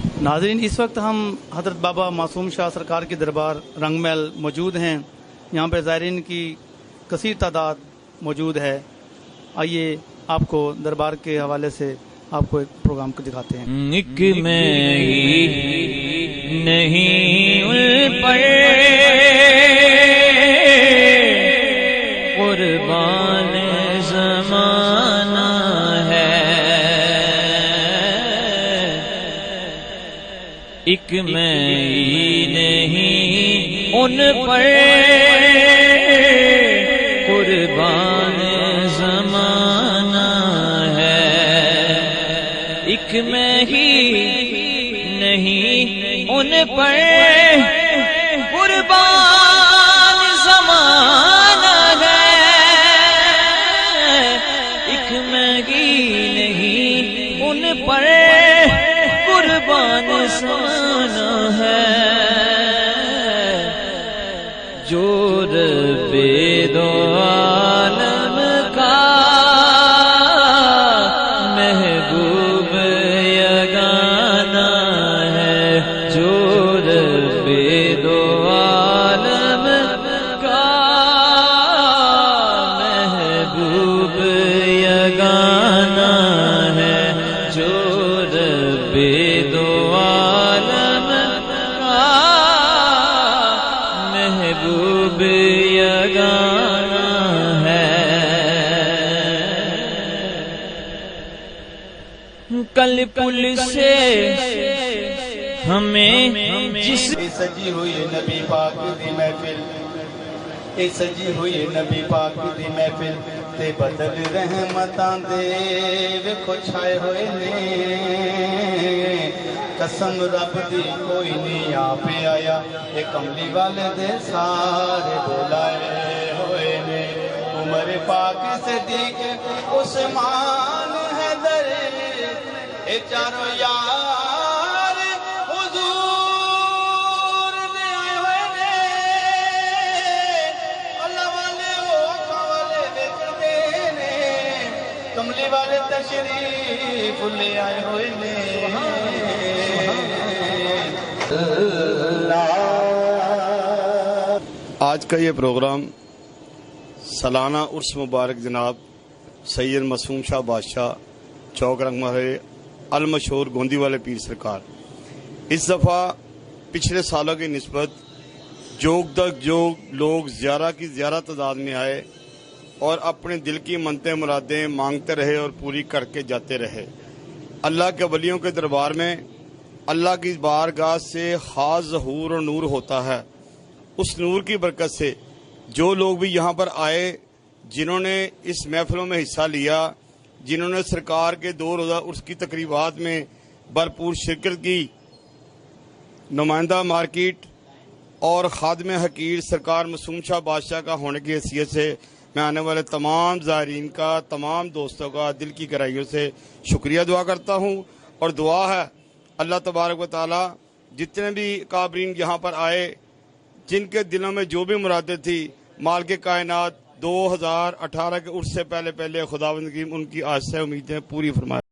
नाज़रीन, इस वक्त हम हज़रत बाबा मासूम शाह सरकार के दरबार रंग महल मौजूद हैं। यहाँ पर ज़ायरीन की कसीर तादाद मौजूद है। आइए आपको दरबार के हवाले से आपको एक प्रोग्राम को दिखाते हैं। एक मैं ही नहीं उन पर कुर्बान ज़माना है, एक मैं ही नहीं उन पर कुर्बान ज़माना है, एक मैं ही नहीं उन पर कुर्बान ज़माना है, एक मैं ही नहीं उन पर कुर्बान ज़माना है। जो रब्बे दो आलम का महबूब यगाना है, जो रब्बे दो आलम का महबूब यगाना है, जो रब्बे दो आलम का महबूब यगाना है। कल पुल से हमें जिस सजी हुई नबी पाक दी महफिल, ए सजी हुई नबी पाक दी महफिल ते बदल रहमतां दे वेखो छाए होए ने। कसम रब दी कोई नहीं आप आया, ए कमली वाले दे सारे बुलाए होए ने। उमर पाक सिद्दीक उस्मान हैदर ए चारों यार हुजूर ने आए हुए ने। अल्लाह वाले ओ अखा वाले देखते ने, कमली वाले तशरीफ ले आए हुए ने। आज का ये प्रोग्राम सालाना उर्स मुबारक जनाब सैयद मासूम शाह बादशाह चौक रंग महल अल मशहूर गोंदी वाले पीर सरकार। इस दफ़ा पिछले सालों की निस्बत जो लोग ज़्यादा की ज़्यादा तादाद में आए और अपने दिल की मनते मुरादें मांगते रहे और पूरी करके जाते रहे। अल्लाह के वलियों के दरबार में अल्लाह की बारगाह से खास ज़हूर और नूर होता है। उस नूर की बरकत से जो लोग भी यहाँ पर आए, जिन्होंने इस महफिलों में हिस्सा लिया, जिन्होंने सरकार के 2 रोज़ा उर्स की तकरीबात में भरपूर शिरकत की, नुमाइंदा मार्केट और खादम हकीर सरकार मासूम शाह बादशाह का होने की हैसियत से मैं आने वाले तमाम ज़ायरीन का, तमाम दोस्तों का दिल की गहराइयों से शुक्रिया दुआ करता हूँ। और दुआ है अल्लाह तबारक व तआला जितने भी काबरीन यहाँ पर आए, जिनके दिलों में जो भी मुरादें थी, मालिक कायनात 2018 के उर्स से पहले खुदावंद की उनकी आस से उम्मीदें पूरी फरमाए।